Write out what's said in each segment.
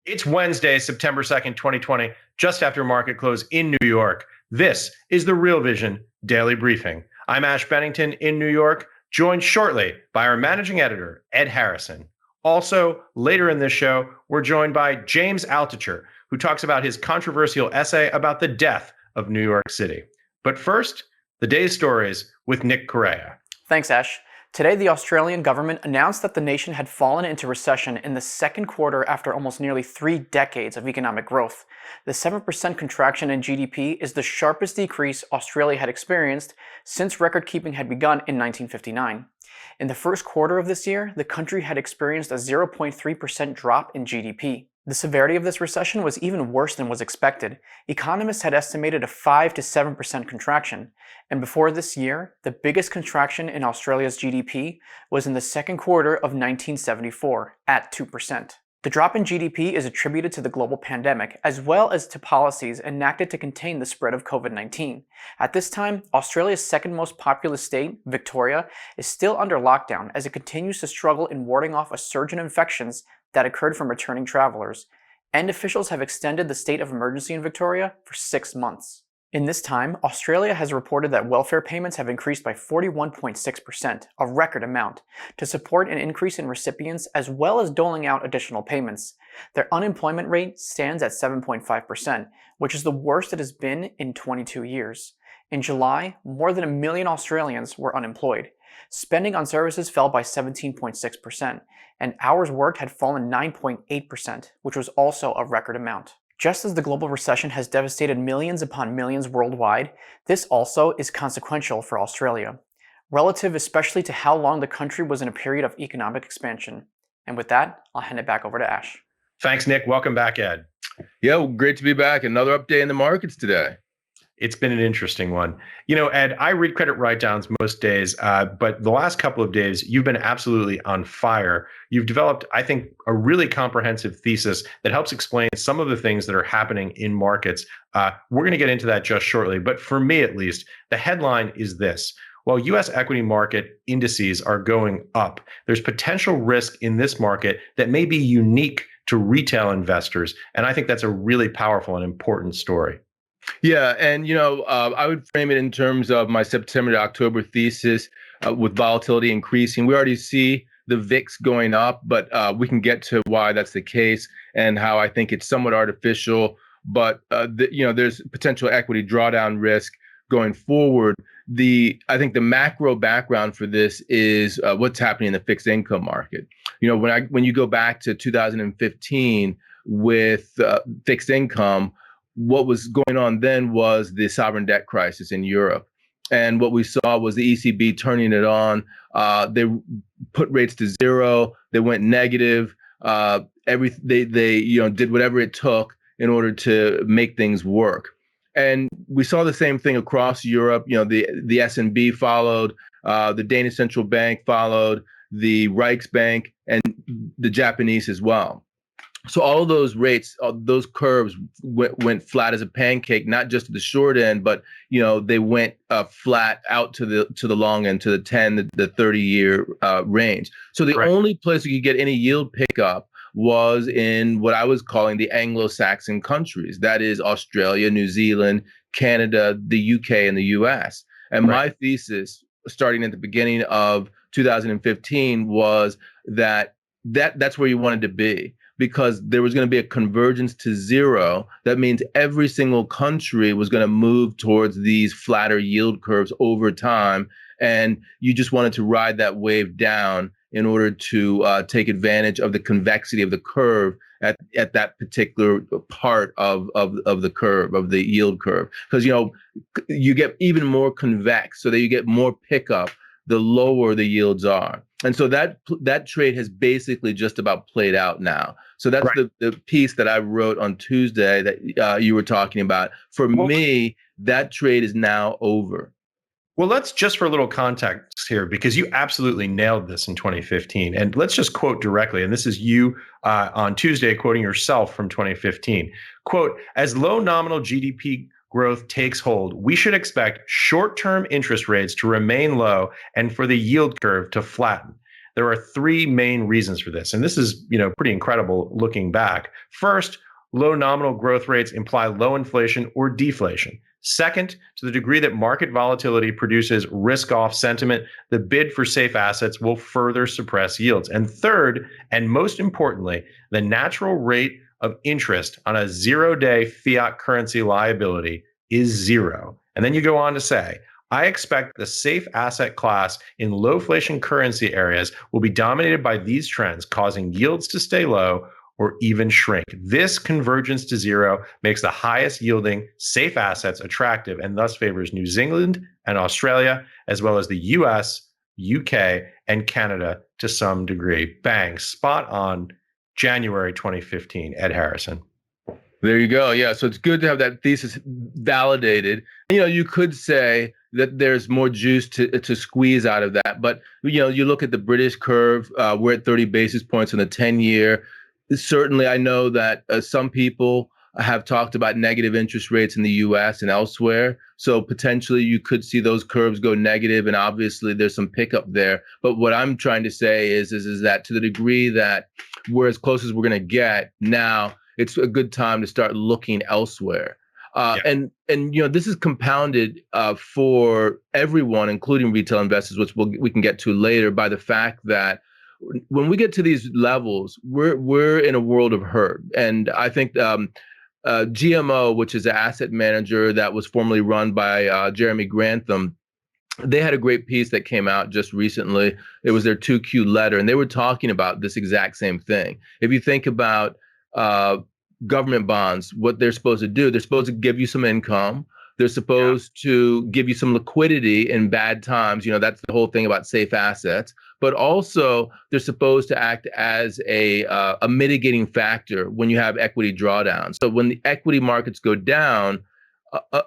It's Wednesday, September 2nd, 2020, just after market close in New York. This is the Real Vision Daily Briefing. I'm Ash Bennington in New York, joined shortly by our managing editor, Ed Harrison. Also, later in this show, we're joined by James Altucher, who talks about his controversial essay about the death of New York City. But first, the day's stories with Nick Correa. Thanks, Ash. Today, the Australian government announced that the nation had fallen into recession in the second quarter after almost nearly 3 decades of economic growth. The 7% contraction in GDP is the sharpest decrease Australia had experienced since record-keeping had begun in 1959. In the first quarter of this year, the country had experienced a 0.3% drop in GDP. The severity of this recession was even worse than was expected. Economists had estimated a 5 to 7% contraction, and before this year, the biggest contraction in Australia's GDP was in the second quarter of 1974, at 2%. The drop in GDP is attributed to the global pandemic, as well as to policies enacted to contain the spread of COVID-19. At this time, Australia's second most populous state, Victoria, is still under lockdown as it continues to struggle in warding off a surge in infections that occurred from returning travelers, and officials have extended the state of emergency in Victoria for 6 months. In this time, Australia has reported that welfare payments have increased by 41.6%, a record amount, to support an increase in recipients as well as doling out additional payments. Their unemployment rate stands at 7.5%, which is the worst it has been in 22 years. In July, more than 1 million Australians were unemployed. Spending on services fell by 17.6%, and hours worked had fallen 9.8%, which was also a record amount. Just as the global recession has devastated millions upon millions worldwide, this also is consequential for Australia, relative especially to how long the country was in a period of economic expansion. And with that, I'll hand it back over to Ash. Thanks, Nick. Welcome back, Ed. Yeah, well, great to be back. Another update in the markets today. It's been an interesting one. You know, Ed, I read credit write-downs most days, but the last couple of days, you've been absolutely on fire. You've developed, I think, a really comprehensive thesis that helps explain some of the things that are happening in markets. We're going to get into that just shortly. But for me, at least, the headline is this. While U.S. equity market indices are going up, there's potential risk in this market that may be unique to retail investors. And I think that's a really powerful and important story. Yeah, and I would frame it in terms of my September to October thesis with volatility increasing. We already see the VIX going up, but we can get to why that's the case and how I think it's somewhat artificial. But there's potential equity drawdown risk going forward. I think the macro background for this is what's happening in the fixed income market. When you go back to 2015 with fixed income, what was going on then was the sovereign debt crisis in Europe. And what we saw was the ECB turning it on. They put rates to zero. They went negative. They did whatever it took in order to make things work. And we saw the same thing across Europe. The S&B followed, the Danish central bank followed, the Reichsbank, and the Japanese as well. So all of those rates, those curves went flat as a pancake, not just at the short end, but they went flat out to the long end, to the 10, the 30-year range. So the only place you could get any yield pickup was in what I was calling the Anglo-Saxon countries. That is Australia, New Zealand, Canada, the UK, and the US. And my thesis, starting at the beginning of 2015, was that's where you wanted to be, because there was going to be a convergence to zero. That means every single country was going to move towards these flatter yield curves over time. And you just wanted to ride that wave down in order to take advantage of the convexity of the curve at that particular part of the curve, of the yield curve. Because, you get even more convex, so that you get more pickup the lower the yields are. And so that trade has basically just about played out now. So that's the piece that I wrote on Tuesday that you were talking about. For me, that trade is now over. Well, let's just for a little context here, because you absolutely nailed this in 2015. And let's just quote directly. And this is you on Tuesday quoting yourself from 2015. Quote, as low nominal GDP growth takes hold, we should expect short-term interest rates to remain low and for the yield curve to flatten. There are three main reasons for this. And this is, pretty incredible looking back. First, low nominal growth rates imply low inflation or deflation. Second, to the degree that market volatility produces risk-off sentiment, the bid for safe assets will further suppress yields. And third, and most importantly, the natural rate of interest on a zero-day fiat currency liability is zero. And then you go on to say, I expect the safe asset class in low-inflation currency areas will be dominated by these trends, causing yields to stay low or even shrink. This convergence to zero makes the highest yielding safe assets attractive and thus favors New Zealand and Australia, as well as the US, UK, and Canada to some degree. Bang, spot on January 2015, Ed Harrison. There you go. Yeah. So it's good to have that thesis validated. You could say that there's more juice to squeeze out of that. But, you look at the British curve, we're at 30 basis points on the 10-year. Certainly, I know that some people have talked about negative interest rates in the U.S. and elsewhere. So potentially you could see those curves go negative, and obviously there's some pickup there. But what I'm trying to say is that to the degree that we're as close as we're going to get now, it's a good time to start looking elsewhere. And this is compounded for everyone, including retail investors, which we can get to later, by the fact that when we get to these levels, we're in a world of hurt. And I think GMO, which is an asset manager that was formerly run by Jeremy Grantham, they had a great piece that came out just recently. It was their 2Q letter, and they were talking about this exact same thing. If you think about government bonds, what they're supposed to do, they're supposed to give you some income. They're supposed to give you some liquidity in bad times. That's the whole thing about safe assets. But also, they're supposed to act as a mitigating factor when you have equity drawdown. So when the equity markets go down,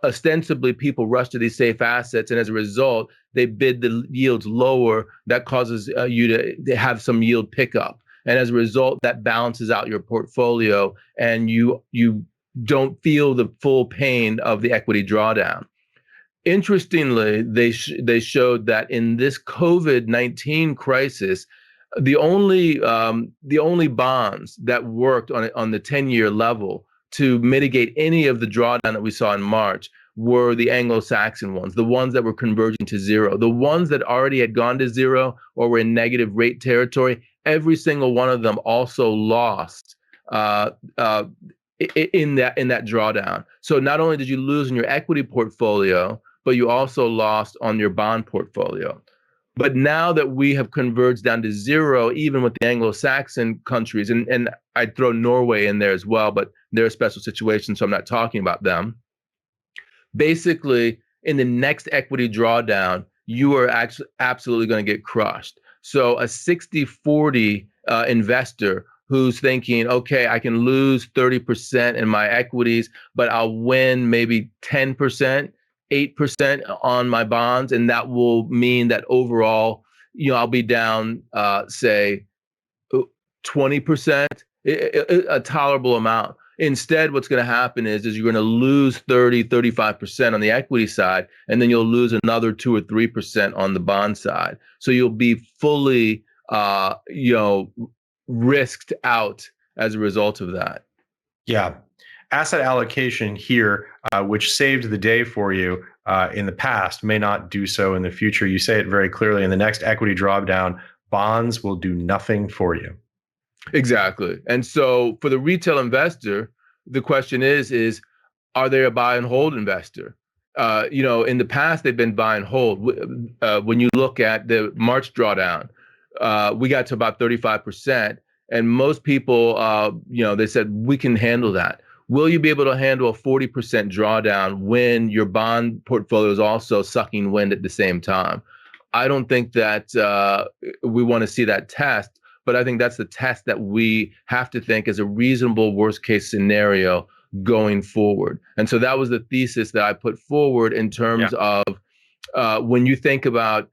ostensibly people rush to these safe assets, and as a result, they bid the yields lower. That causes you to have some yield pickup, and as a result, that balances out your portfolio, and you don't feel the full pain of the equity drawdown. Interestingly, they showed that in this COVID-19 crisis, the only bonds that worked on the 10-year level to mitigate any of the drawdown that we saw in March were the Anglo-Saxon ones, the ones that were converging to zero. The ones that already had gone to zero or were in negative rate territory, every single one of them also lost in that drawdown. So not only did you lose in your equity portfolio, but you also lost on your bond portfolio. But now that we have converged down to zero, even with the Anglo-Saxon countries, and I'd throw Norway in there as well, but they're a special situation, so I'm not talking about them. Basically, in the next equity drawdown, you are actually absolutely going to get crushed. So a 60-40 investor who's thinking, okay, I can lose 30% in my equities, but I'll win maybe 10%, 8% on my bonds, and that will mean that overall, I'll be down, say, 20%, a tolerable amount. Instead, what's going to happen is you're going to lose 30, 35% on the equity side, and then you'll lose another 2 or 3% on the bond side. So you'll be fully, risked out as a result of that. Yeah. Asset allocation here, which saved the day for you in the past, may not do so in the future. You say it very clearly. In the next equity drawdown, bonds will do nothing for you. Exactly. And so for the retail investor, the question is are they a buy and hold investor? In the past, they've been buy and hold. When you look at the March drawdown, we got to about 35%. And most people, they said, we can handle that. Will you be able to handle a 40% drawdown when your bond portfolio is also sucking wind at the same time? I don't think that we want to see that test, but I think that's the test that we have to think is a reasonable worst case scenario going forward. And so that was the thesis that I put forward in terms of when you think about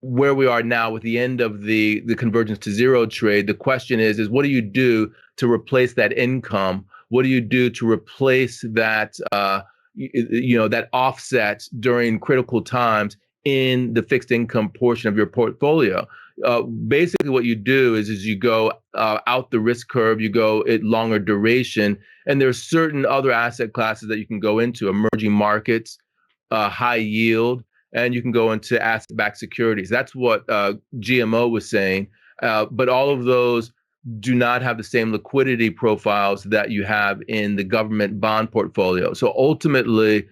where we are now with the end of the convergence to zero trade, the question is what do you do to replace that income? What do you do to replace that, that offset during critical times in the fixed income portion of your portfolio. Basically, what you do is you go out the risk curve, you go at longer duration, and there's certain other asset classes that you can go into, emerging markets, high yield, and you can go into asset-backed securities. That's what GMO was saying. But all of those do not have the same liquidity profiles that you have in the government bond portfolio. So ultimately,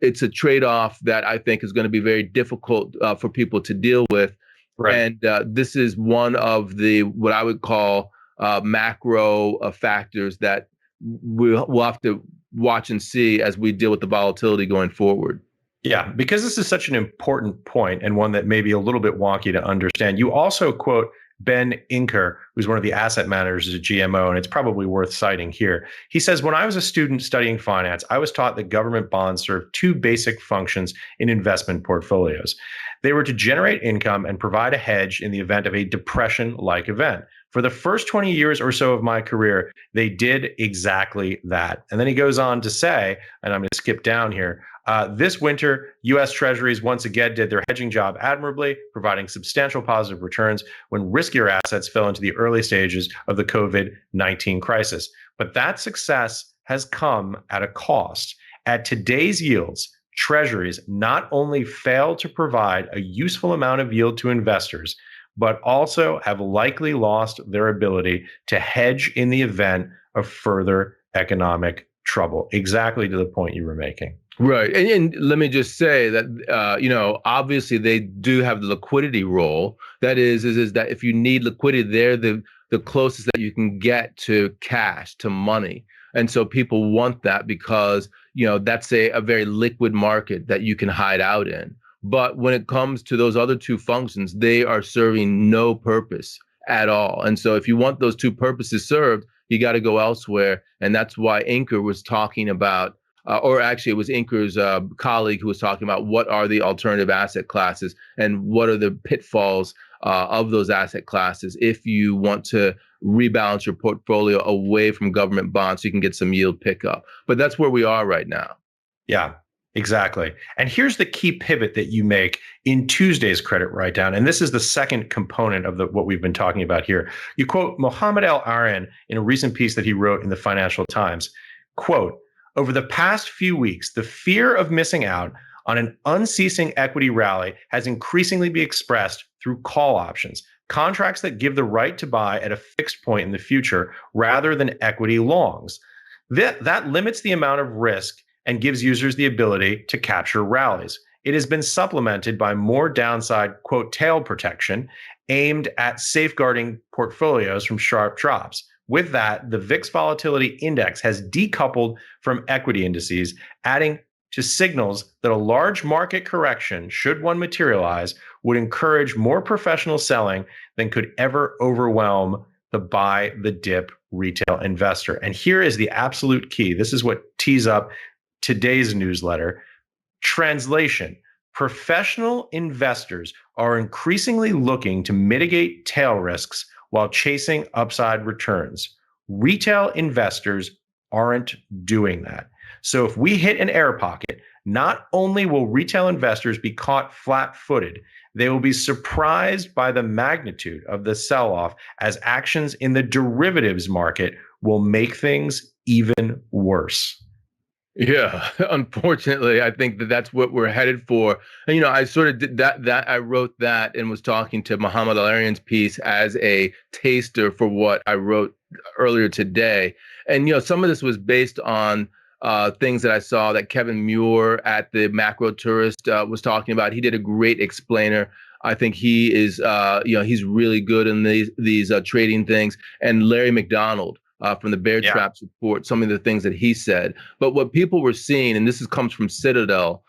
it's a trade-off that I think is going to be very difficult for people to deal with. Right. And this is one of the what I would call macro factors that we'll have to watch and see as we deal with the volatility going forward. Yeah, because this is such an important point and one that may be a little bit wonky to understand. You also quote Ben Inker, who's one of the asset managers at GMO, and it's probably worth citing here. He says, when I was a student studying finance, I was taught that government bonds serve two basic functions in investment portfolios. They were to generate income and provide a hedge in the event of a depression-like event. For the first 20 years or so of my career, they did exactly that. And then he goes on to say, and I'm going to skip down here, this winter, U.S. Treasuries once again did their hedging job admirably, providing substantial positive returns when riskier assets fell into the early stages of the COVID-19 crisis. But that success has come at a cost. At today's yields, Treasuries not only fail to provide a useful amount of yield to investors, but also have likely lost their ability to hedge in the event of further economic trouble. Exactly to the point you were making. Right. And let me just say that, obviously they do have the liquidity role. That is that if you need liquidity, they're the closest that you can get to cash, to money. And so people want that because, that's a very liquid market that you can hide out in. But when it comes to those other two functions, they are serving no purpose at all. And so if you want those two purposes served, you got to go elsewhere. And that's why Inker was talking about, or actually it was Inker's colleague who was talking about what are the alternative asset classes and what are the pitfalls of those asset classes if you want to rebalance your portfolio away from government bonds so you can get some yield pickup. But that's where we are right now. Yeah, exactly. And here's the key pivot that you make in Tuesday's credit write-down. And this is the second component of what we've been talking about here. You quote Mohammed Al-Arian in a recent piece that he wrote in the Financial Times, quote, over the past few weeks, the fear of missing out on an unceasing equity rally has increasingly been expressed through call options, contracts that give the right to buy at a fixed point in the future rather than equity longs. That limits the amount of risk and gives users the ability to capture rallies. It has been supplemented by more downside, quote, tail protection aimed at safeguarding portfolios from sharp drops. With that, the VIX volatility index has decoupled from equity indices, adding to signals that a large market correction, should one materialize, would encourage more professional selling than could ever overwhelm the buy the dip retail investor. And here is the absolute key. This is what tees up today's newsletter. Translation: professional investors are increasingly looking to mitigate tail risks while chasing upside returns. Retail investors aren't doing that. So if we hit an air pocket, not only will retail investors be caught flat-footed, they will be surprised by the magnitude of the sell-off as actions in the derivatives market will make things even worse. Yeah, unfortunately, I think that's what we're headed for. And, I sort of did that I wrote that and was talking to Muhammad Al-Arian's piece as a taster for what I wrote earlier today. And, some of this was based on things that I saw that Kevin Muir at the Macro Tourist was talking about. He did a great explainer. I think he is, he's really good in these trading things. And Larry McDonald from the Bear Trap Support, some of the things that he said. But what people were seeing, and comes from Citadel,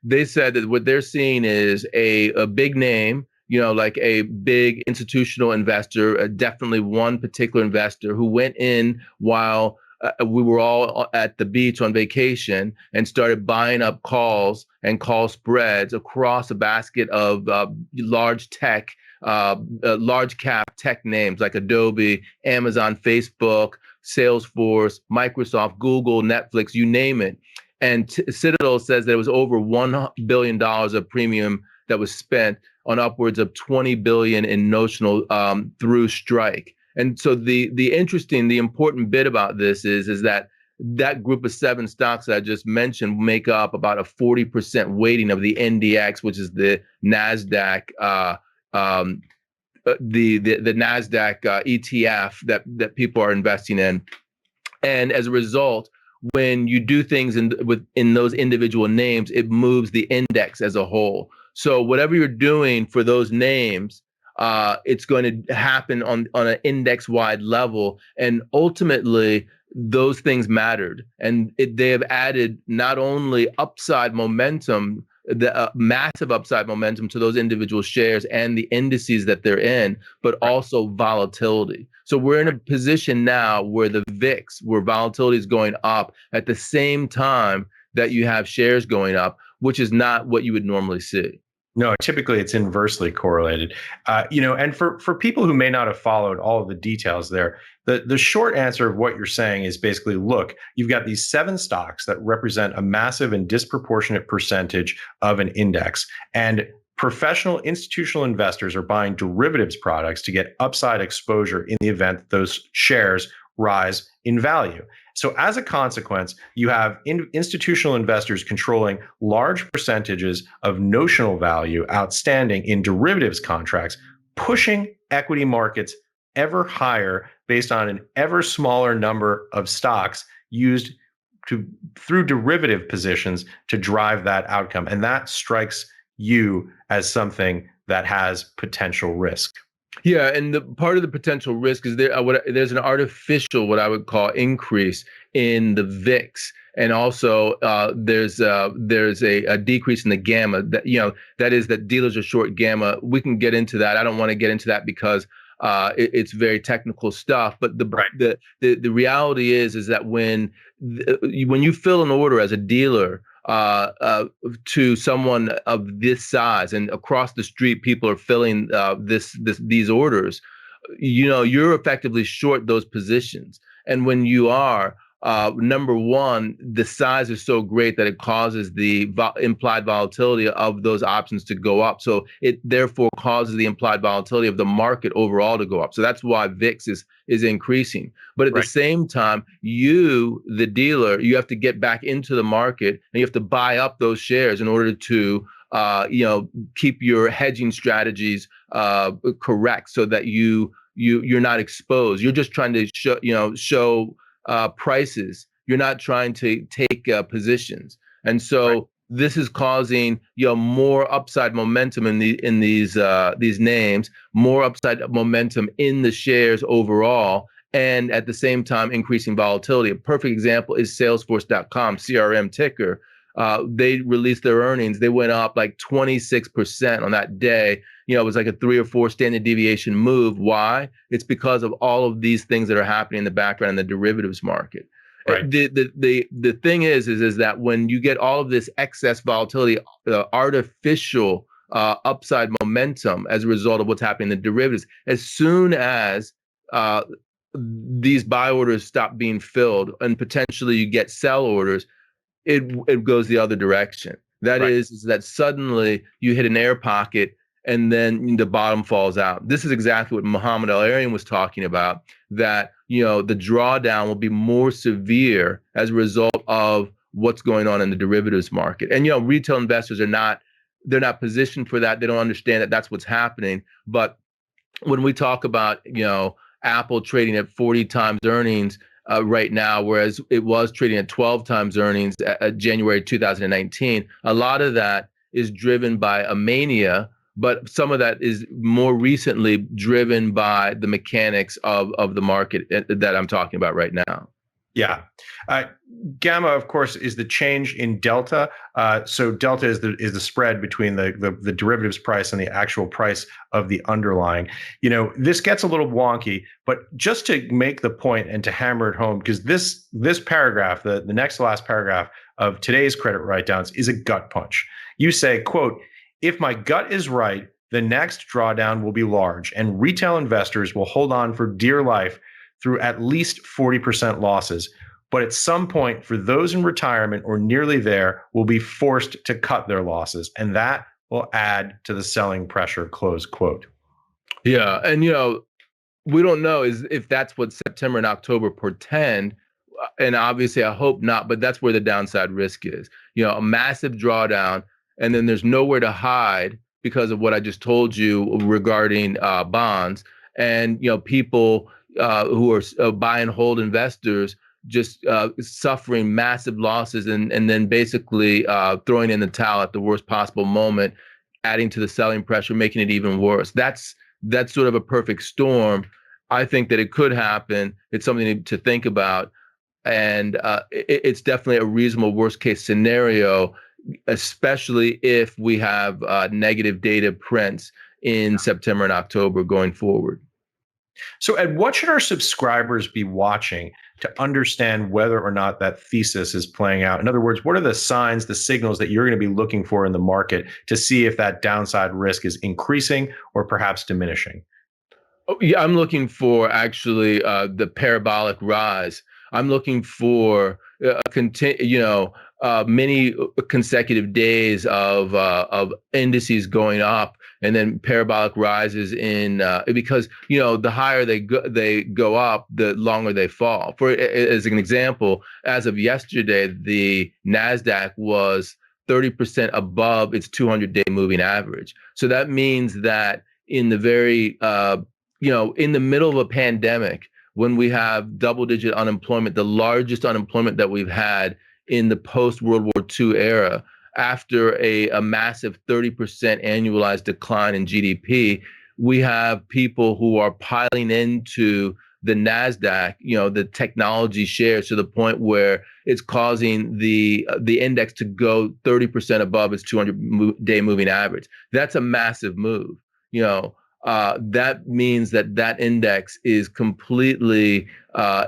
they said that what they're seeing is a big name, like a big institutional investor, definitely one particular investor who went in while we were all at the beach on vacation and started buying up calls and call spreads across a basket of large tech, large cap tech names like Adobe, Amazon, Facebook, Salesforce, Microsoft, Google, Netflix, you name it. And Citadel says that it was over $1 billion of premium that was spent on upwards of 20 billion in notional through strike. And so the important bit about this is that group of 7 stocks that I just mentioned make up about a 40% weighting of the NDX, which is the Nasdaq the Nasdaq ETF that people are investing in. And as a result, when you do things in those individual names, it moves the index as a whole. So whatever you're doing for those names, it's going to happen on an index-wide level. And ultimately, those things mattered. And they have added not only upside momentum, the massive upside momentum to those individual shares and the indices that they're in, but also volatility. So we're in a position now where the VIX, where volatility is going up at the same time that you have shares going up, which is not what you would normally see. No, typically it's inversely correlated. And for people who may not have followed all of the details there, the short answer of what you're saying is basically, look, you've got these 7 stocks that represent a massive and disproportionate percentage of an index. And professional institutional investors are buying derivatives products to get upside exposure in the event that those shares rise in value. So as a consequence, you have institutional investors controlling large percentages of notional value outstanding in derivatives contracts, pushing equity markets ever higher based on an ever smaller number of stocks used through derivative positions to drive that outcome. And that strikes you as something that has potential risk. Yeah, and the part of the potential risk is there's an artificial, what I would call, increase in the VIX, and also there's a decrease in the gamma. That is that dealers are short gamma. We can get into that. I don't want to get into that because it's very technical stuff. But the reality is that when you fill an order as a dealer to someone of this size, and across the street people are filling these orders, you're effectively short those positions. And when you are, number one, the size is so great that it causes the implied volatility of those options to go up. So it therefore causes the implied volatility of the market overall to go up. So that's why VIX is increasing. But at the same time, you, the dealer, you have to get back into the market and you have to buy up those shares in order to keep your hedging strategies correct, so that you're not exposed. You're just trying to show prices. You're not trying to take positions. And so this is causing more upside momentum in these names, more upside momentum in the shares overall, and at the same time increasing volatility. A perfect example is Salesforce.com, CRM ticker. They released their earnings. They went up like 26% on that day. It was like a 3 or 4 standard deviation move. Why? It's because of all of these things that are happening in the background in the derivatives market. Right. The thing is that when you get all of this excess volatility, artificial upside momentum as a result of what's happening in the derivatives, as soon as these buy orders stop being filled and potentially you get sell orders, it goes the other direction. That is that suddenly you hit an air pocket and then the bottom falls out. This is exactly what Muhammad El-Arian was talking about, that the drawdown will be more severe as a result of what's going on in the derivatives market. And retail investors they're not positioned for that. They don't understand that that's what's happening. But when we talk about Apple trading at 40 times earnings right now, whereas it was trading at 12 times earnings at January 2019, a lot of that is driven by a mania, but some of that is more recently driven by the mechanics of the market that I'm talking about right now. Yeah. Gamma, of course, is the change in delta. So delta is the spread between the derivatives price and the actual price of the underlying. This gets a little wonky, but just to make the point and to hammer it home, because this paragraph, the next to last paragraph of today's credit write-downs, is a gut punch. You say, quote, "If my gut is right, the next drawdown will be large, and retail investors will hold on for dear life through at least 40% losses. But at some point, for those in retirement or nearly there, will be forced to cut their losses. And that will add to the selling pressure, close quote. Yeah. And, we don't know if that's what September and October portend. And obviously, I hope not, but that's where the downside risk is. A massive drawdown, and then there's nowhere to hide because of what I just told you regarding bonds. And, people who are buy and hold investors just suffering massive losses and then basically throwing in the towel at the worst possible moment, adding to the selling pressure, making it even worse. That's sort of a perfect storm. I think that it could happen. It's something to think about. And it's definitely a reasonable worst case scenario, especially if we have negative data prints in September and October going forward. So, Ed, what should our subscribers be watching to understand whether or not that thesis is playing out? In other words, what are the signs, the signals that you're going to be looking for in the market to see if that downside risk is increasing or perhaps diminishing? Oh, yeah, I'm looking for actually the parabolic rise. I'm looking for many consecutive days of indices going up and then parabolic rises in because the higher they go up, the longer they fall. For as an example, as of yesterday, the Nasdaq was 30% above its 200-day moving average. So that means that in the very in the middle of a pandemic, when we have double-digit unemployment, the largest unemployment that we've had in the post-World War II era, after a massive 30% annualized decline in GDP, we have people who are piling into the Nasdaq, the technology shares, to the point where it's causing the index to go 30% above its 200-day moving average. That's a massive move. That means that index is completely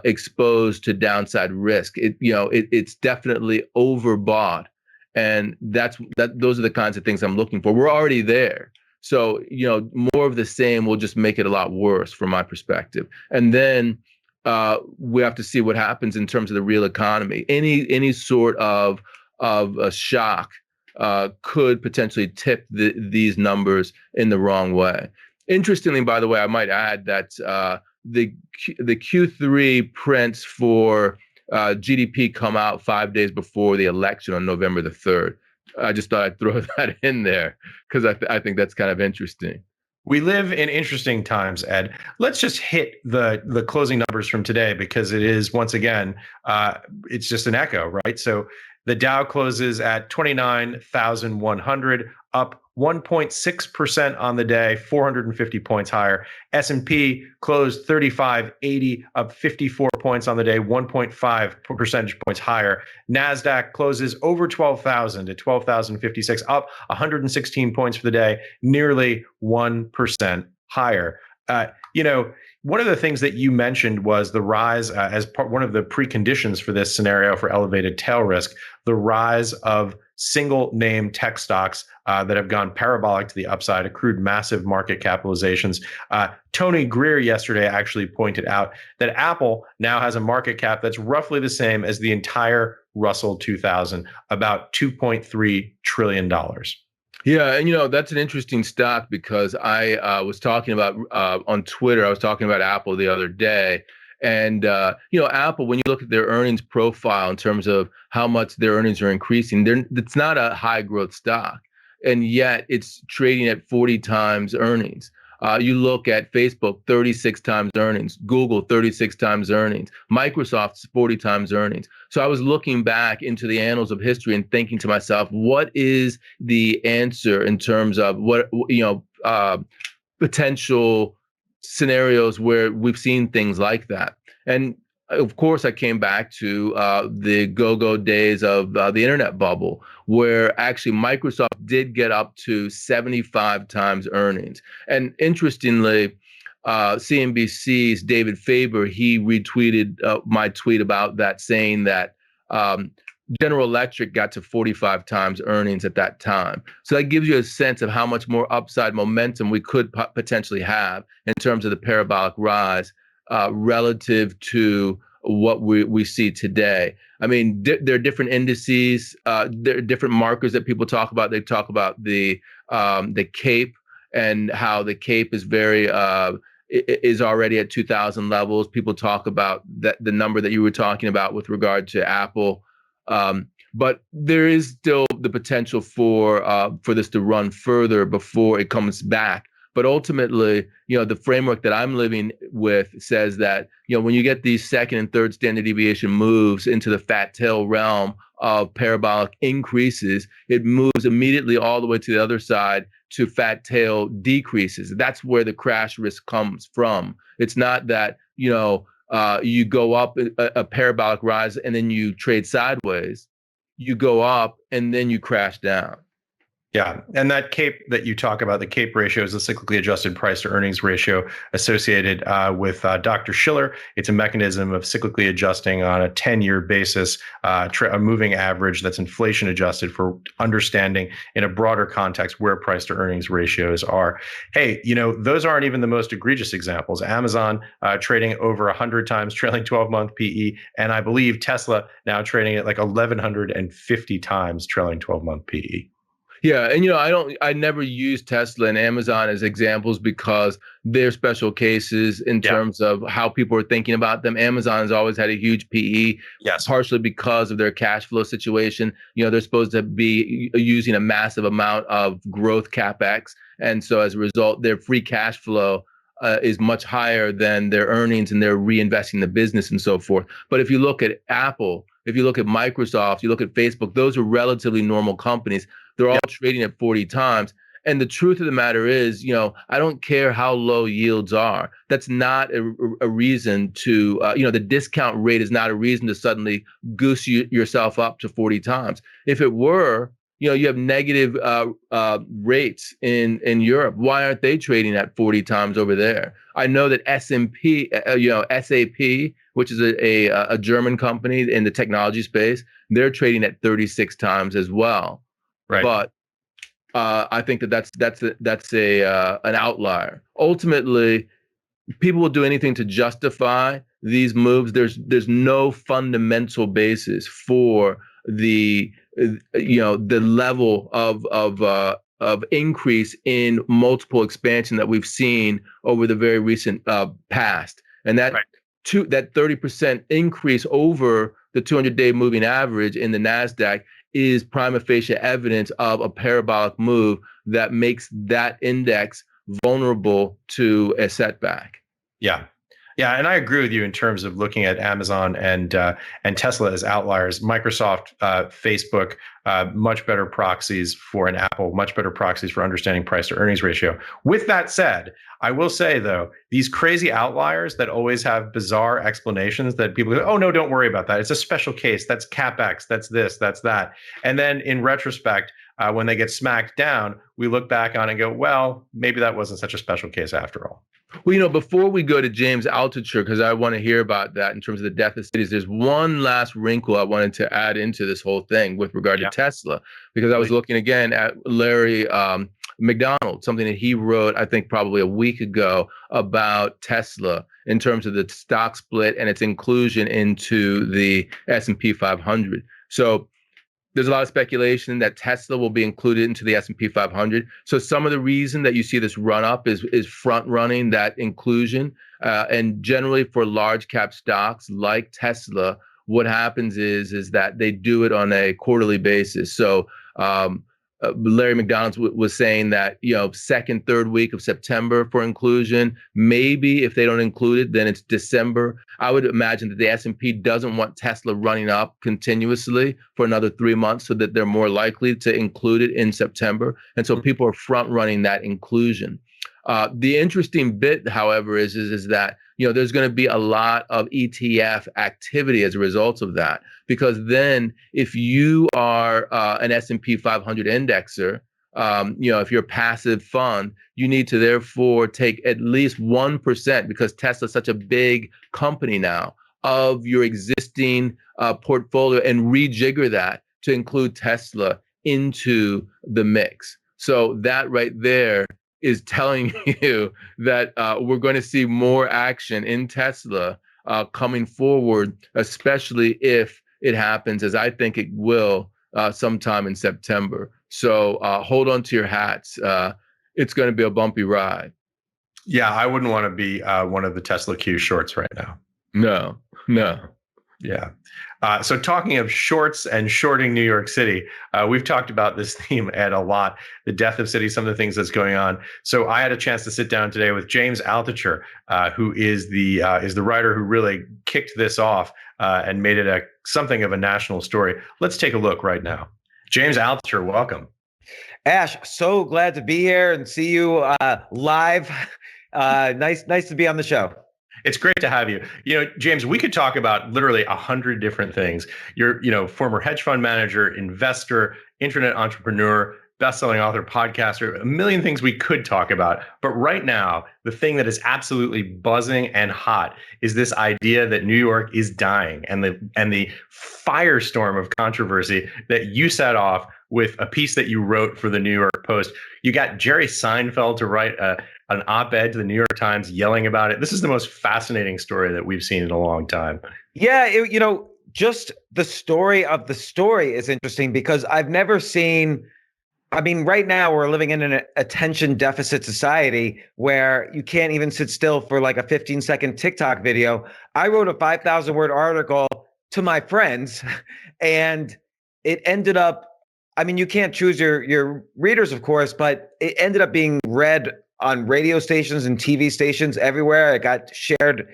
exposed to downside risk. It's definitely overbought, and those are the kinds of things I'm looking for. We're already there, so more of the same will just make it a lot worse from my perspective. And then we have to see what happens in terms of the real economy. Any sort of a shock could potentially tip these numbers in the wrong way. Interestingly, by the way, I might add that the Q3 prints for GDP come out 5 days before the election on November the 3rd. I just thought I'd throw that in there because I think that's kind of interesting. We live in interesting times, Ed. Let's just hit the closing numbers from today because it is, once again, it's just an echo, right? So the Dow closes at 29,100, up 1.6% on the day, 450 points higher. S&P closed 3580, up 54 points on the day, 1.5 percentage points higher. NASDAQ closes over 12,000 at 12,056, up 116 points for the day, nearly 1% higher. One of the things that you mentioned was the rise as one of the preconditions for this scenario for elevated tail risk, the rise of single name tech stocks that have gone parabolic to the upside, accrued massive market capitalizations. Tony Greer yesterday actually pointed out that Apple now has a market cap that's roughly the same as the entire Russell 2000, about $2.3 trillion. Yeah, and that's an interesting stock because I was talking about on Twitter, I was talking about Apple the other day. And, Apple, when you look at their earnings profile in terms of how much their earnings are increasing, it's not a high growth stock. And yet it's trading at 40 times earnings. You look at Facebook, 36 times earnings, Google, 36 times earnings, Microsoft's 40 times earnings. So I was looking back into the annals of history and thinking to myself, what is the answer in terms of potential scenarios where we've seen things like that? And of course, I came back to the go-go days of the internet bubble, where actually Microsoft did get up to 75 times earnings. And interestingly, CNBC's David Faber, he retweeted my tweet about that, saying that General Electric got to 45 times earnings at that time. So that gives you a sense of how much more upside momentum we could potentially have in terms of the parabolic rise relative to what we see today. I mean, there are different indices, there are different markers that people talk about. They talk about the CAPE, and how the CAPE is very is already at 2,000 levels. People talk about that, the number that you were talking about with regard to Apple. But there is still the potential for this to run further before it comes back. But ultimately, the framework that I'm living with says that, when you get these second and third standard deviation moves into the fat tail realm of parabolic increases, it moves immediately all the way to the other side to fat tail decreases. That's where the crash risk comes from. It's not that, you go up a parabolic rise and then you trade sideways. You go up and then you crash down. Yeah. And that CAPE that you talk about, the CAPE ratio, is the cyclically adjusted price to earnings ratio associated with Dr. Schiller. It's a mechanism of cyclically adjusting on a 10-year basis, a moving average that's inflation adjusted for understanding in a broader context where price to earnings ratios are. Hey, those aren't even the most egregious examples. Amazon trading over 100 times trailing 12-month PE, and I believe Tesla now trading at like 1,150 times trailing 12-month PE. Yeah, and I never use Tesla and Amazon as examples because they're special cases in terms of how people are thinking about them. Amazon has always had a huge PE, yes, partially because of their cash flow situation. They're supposed to be using a massive amount of growth CapEx, and so as a result, their free cash flow is much higher than their earnings, and they're reinvesting in the business and so forth. But if you look at Apple, if you look at Microsoft, you look at Facebook, those are relatively normal companies. They're all trading at 40 times. And the truth of the matter is, I don't care how low yields are. That's not a reason to, the discount rate is not a reason to suddenly goose yourself up to 40 times. If it were, you have negative rates in Europe. Why aren't they trading at 40 times over there? I know that S&P, SAP, which is a German company in the technology space, they're trading at 36 times as well. Right. But I think that's an outlier. Ultimately, people will do anything to justify these moves. There's no fundamental basis for the level of increase in multiple expansion that we've seen over the very recent past, and that that 30% increase over the 200-day moving average in the Nasdaq is prima facie evidence of a parabolic move that makes that index vulnerable to a setback. Yeah. Yeah, and I agree with you in terms of looking at Amazon and Tesla as outliers. Microsoft, Facebook, much better proxies for an Apple, much better proxies for understanding price to earnings ratio. With that said, I will say though, these crazy outliers that always have bizarre explanations that people go, oh no, don't worry about that. It's a special case. That's CapEx. That's this. That's that. And then in retrospect, when they get smacked down, we look back on it and go, well, maybe that wasn't such a special case after all. Well, before we go to James Altucher, because I want to hear about that in terms of the death of cities, there's one last wrinkle I wanted to add into this whole thing with regard to Tesla, because I was looking again at Larry McDonald, something that he wrote, I think probably a week ago, about Tesla in terms of the stock split and its inclusion into the S&P 500. So there's a lot of speculation that Tesla will be included into the S&P 500. So some of the reason that you see this run up is front running that inclusion. And generally for large cap stocks like Tesla, what happens is that they do it on a quarterly basis. So Larry McDonald was saying that, second, third week of September for inclusion. Maybe if they don't include it, then it's December. I would imagine that the S&P doesn't want Tesla running up continuously for another 3 months, so that they're more likely to include it in September. And so people are front running that inclusion. The interesting bit, however, is that there's going to be a lot of ETF activity as a result of that, because then if you are an S&P 500 indexer, if you're a passive fund, you need to therefore take at least 1%, because Tesla's such a big company now, of your existing portfolio and rejigger that to include Tesla into the mix. So that right there is telling you that we're going to see more action in Tesla coming forward, especially if it happens, as I think it will, sometime in September. So hold on to your hats. It's going to be a bumpy ride. Yeah, I wouldn't want to be one of the Tesla Q shorts right now. No, no. Yeah. So talking of shorts and shorting New York City, we've talked about this theme, Ed, a lot. The death of cities, some of the things that's going on. So I had a chance to sit down today with James Altucher, who is the writer who really kicked this off and made it something of a national story. Let's take a look right now. James Altucher, welcome. Ash, so glad to be here and see you live. Nice to be on the show. It's great to have you. James, we could talk about literally 100 different things. You're, former hedge fund manager, investor, internet entrepreneur, best-selling author, podcaster, a million things we could talk about. But right now, the thing that is absolutely buzzing and hot is this idea that New York is dying, and the firestorm of controversy that you set off with a piece that you wrote for the New York Post. You got Jerry Seinfeld to write an op-ed to the New York Times yelling about it. This is the most fascinating story that we've seen in a long time. Yeah, just the story of the story is interesting because I've never seen. I mean, right now we're living in an attention deficit society where you can't even sit still for like a 15-second TikTok video. I wrote a 5,000-word article to my friends, and it ended up. I mean, you can't choose your readers, of course, but it ended up being read on radio stations and TV stations everywhere. It got shared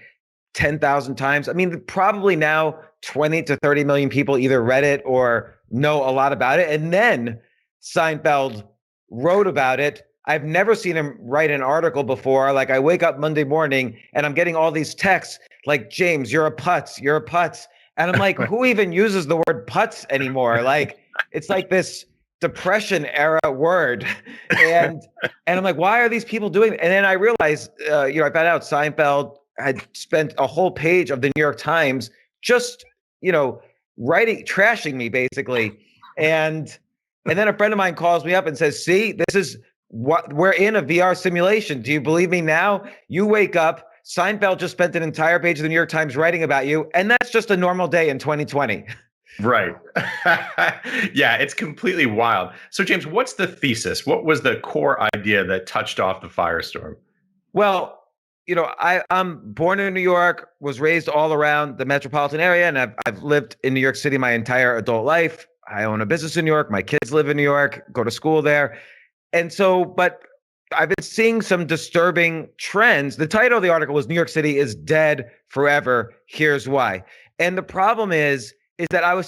10,000 times. I mean, probably now 20 to 30 million people either read it or know a lot about it. And then Seinfeld wrote about it. I've never seen him write an article before. Like, I wake up Monday morning and I'm getting all these texts like, James, you're a putz, you're a putz. And I'm like, who even uses the word putz anymore? Like, it's like this Depression era word. And I'm like, why are these people doing it? And then I realized, I found out Seinfeld had spent a whole page of the New York Times just, trashing me basically. And then a friend of mine calls me up and says, see, this is what we're in, a VR simulation. Do you believe me now? You wake up, Seinfeld just spent an entire page of the New York Times writing about you. And that's just a normal day in 2020. Right. Yeah, it's completely wild. So, James, what's the thesis? What was the core idea that touched off the firestorm? Well, I'm born in New York, was raised all around the metropolitan area, and I've lived in New York City my entire adult life. I own a business in New York. My kids live in New York, go to school there. And so, but I've been seeing some disturbing trends. The title of the article was New York City is dead forever. Here's why. And the problem is that I was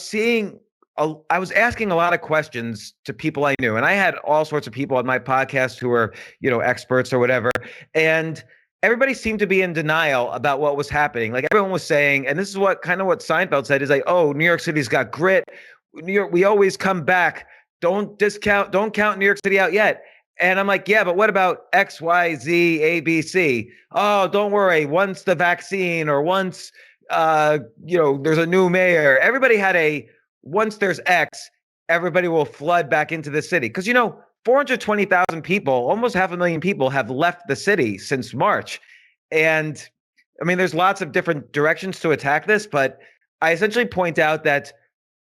asking a lot of questions to people I knew, and I had all sorts of people on my podcast who were, experts or whatever. And everybody seemed to be in denial about what was happening. Like, everyone was saying, and this is what Seinfeld said, is like, oh, New York City's got grit. New York, we always come back. Don't count New York City out yet. And I'm like, yeah, but what about X, Y, Z, A, B, C? Oh, don't worry. Once the vaccine or once, there's a new mayor. Everybody had once there's X, everybody will flood back into the city. Because, 420,000 people, almost 500,000 people have left the city since March. And I mean, there's lots of different directions to attack this, but I essentially point out that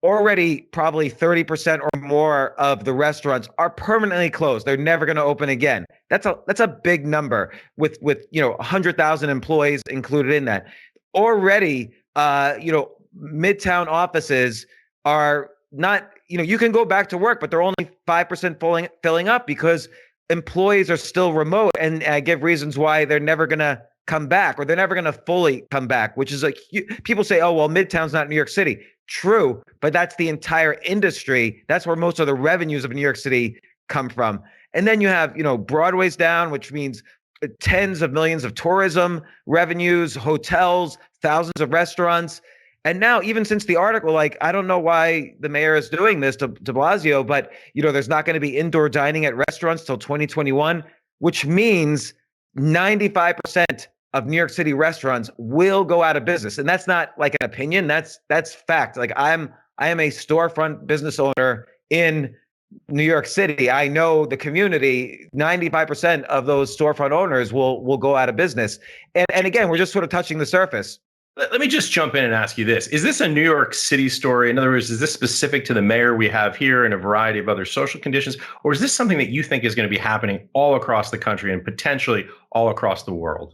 already probably 30% or more of the restaurants are permanently closed. They're never going to open again. That's a big number with 100,000 employees included in that. Already, Midtown offices are not, you can go back to work, but they're only 5% filling up because employees are still remote. And I give reasons why they're never going to come back, or they're never going to fully come back, which is like, people say, oh, well, Midtown's not New York City. True, but that's the entire industry. That's where most of the revenues of New York City come from. And then you have, Broadway's down, which means tens of millions of tourism revenues, hotels, thousands of restaurants. And now, even since the article, like, I don't know why the mayor is doing this to de Blasio, but, there's not going to be indoor dining at restaurants till 2021, which means 95% of New York City restaurants will go out of business. And that's not like an opinion. That's fact. Like, I am a storefront business owner in New York City. I know the community. 95% of those storefront owners will go out of business. And again, we're just sort of touching the surface. Let me just jump in and ask you this. Is this a New York City story? In other words, is this specific to the mayor we have here and a variety of other social conditions? Or is this something that you think is going to be happening all across the country and potentially all across the world?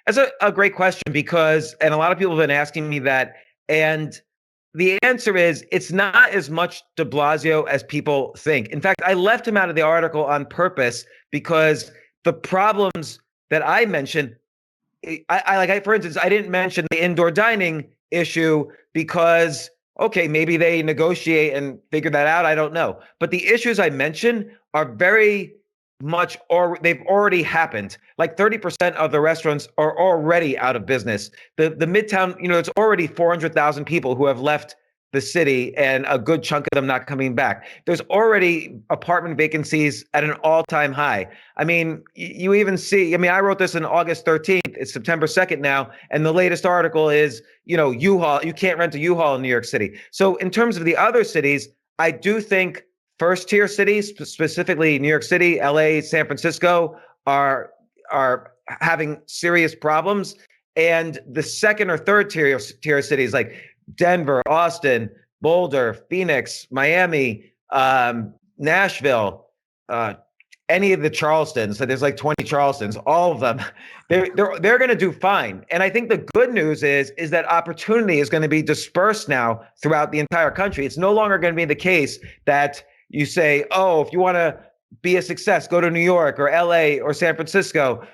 That's a great question because, and a lot of people have been asking me that. And the answer is it's not as much de Blasio as people think. In fact, I left him out of the article on purpose because the problems that I mentioned, for instance, I didn't mention the indoor dining issue because, okay, maybe they negotiate and figure that out. I don't know. But the issues I mentioned are very much, or they've already happened. Like 30% of the restaurants are already out of business. The Midtown, it's already 400,000 people who have left the city and a good chunk of them not coming back. There's already apartment vacancies at an all-time high. I mean, you even see, I wrote this on August 13th. It's September 2nd now. And the latest article is, U-Haul, you can't rent a U-Haul in New York City. So in terms of the other cities, I do think first tier cities, specifically New York City, LA, San Francisco, are having serious problems. And the second or third tier cities like Denver, Austin, Boulder, Phoenix, Miami, Nashville, any of the Charlestons. So there's like 20 Charlestons, all of them. They're going to do fine. And I think the good news is that opportunity is going to be dispersed now throughout the entire country. It's no longer going to be the case that you say, oh, if you want to be a success, go to New York or LA or San Francisco,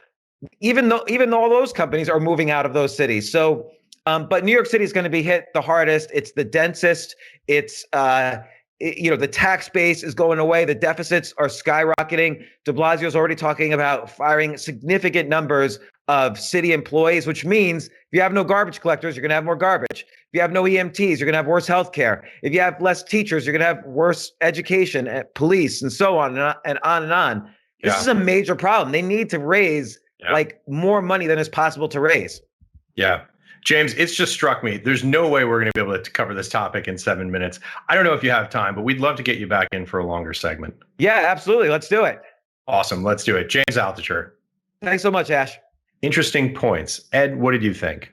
even though all those companies are moving out of those cities. So, but New York City is going to be hit the hardest. It's the densest. It's, the tax base is going away. The deficits are skyrocketing. De Blasio is already talking about firing significant numbers of city employees, which means if you have no garbage collectors, you're going to have more garbage. If you have no EMTs, you're going to have worse healthcare. If you have less teachers, you're going to have worse education, police, and so on and on and on. This is a major problem. They need to raise more money than is possible to raise. Yeah. James, it's just struck me. There's no way we're going to be able to cover this topic in 7 minutes. I don't know if you have time, but we'd love to get you back in for a longer segment. Yeah, absolutely. Let's do it. Awesome. Let's do it. James Altucher. Thanks so much, Ash. Interesting points. Ed, what did you think?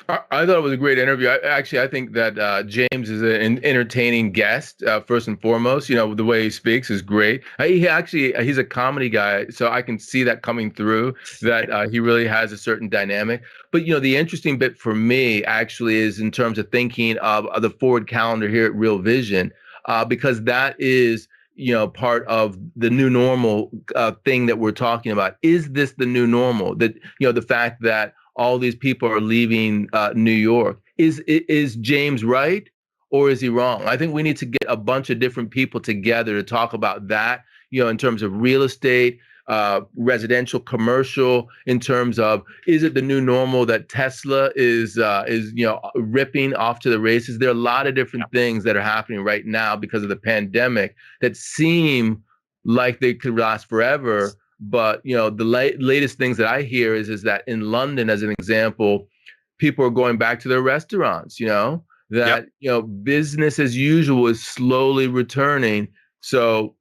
I thought it was a great interview. I think that James is an entertaining guest, first and foremost. The way he speaks is great. He's a comedy guy, so I can see that coming through, that he really has a certain dynamic. But, the interesting bit for me actually is in terms of thinking of the forward calendar here at Real Vision, because that is, part of the new normal thing that we're talking about. Is this the new normal? That, the fact that all these people are leaving New York. Is James right or is he wrong? I think we need to get a bunch of different people together to talk about that, in terms of real estate, residential, commercial, in terms of, is it the new normal that Tesla is ripping off to the races? There are a lot of different things that are happening right now because of the pandemic that seem like they could last forever. But, the latest things that I hear is that in London, as an example, people are going back to their restaurants, that, business as usual is slowly returning. So,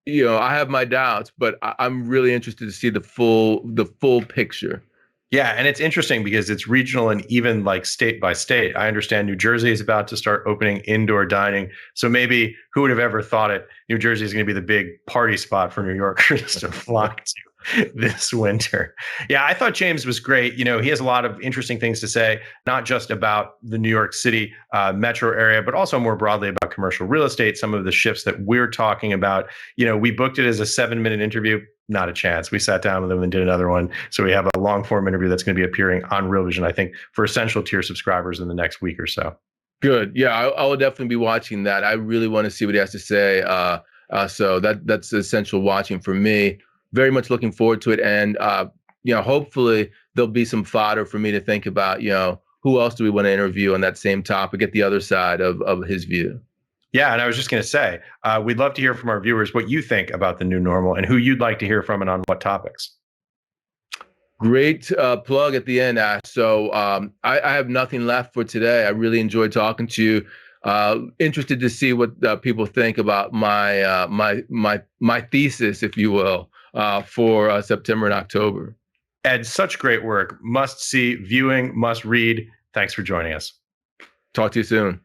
I have my doubts, but I'm really interested to see the full picture. Yeah, and it's interesting because it's regional and even like state by state. I understand New Jersey is about to start opening indoor dining. So maybe who would have ever thought it? New Jersey is going to be the big party spot for New Yorkers to flock to this winter. Yeah, I thought James was great. He has a lot of interesting things to say, not just about the New York City metro area, but also more broadly about commercial real estate, some of the shifts that we're talking about. We booked it as a 7-minute interview. Not a chance. We sat down with him and did another one. So we have a long form interview that's going to be appearing on Real Vision, I think, for essential tier subscribers in the next week or so. Good. Yeah, I will definitely be watching that. I really want to see what he has to say. So that's essential watching for me. Very much looking forward to it. And, hopefully there'll be some fodder for me to think about, who else do we want to interview on that same topic, get the other side of his view. Yeah, and I was just going to say, we'd love to hear from our viewers what you think about the new normal and who you'd like to hear from and on what topics. Great plug at the end, Ash. So I have nothing left for today. I really enjoyed talking to you. Interested to see what people think about my thesis, if you will, for September and October. Ed, such great work. Must see, viewing, must read. Thanks for joining us. Talk to you soon.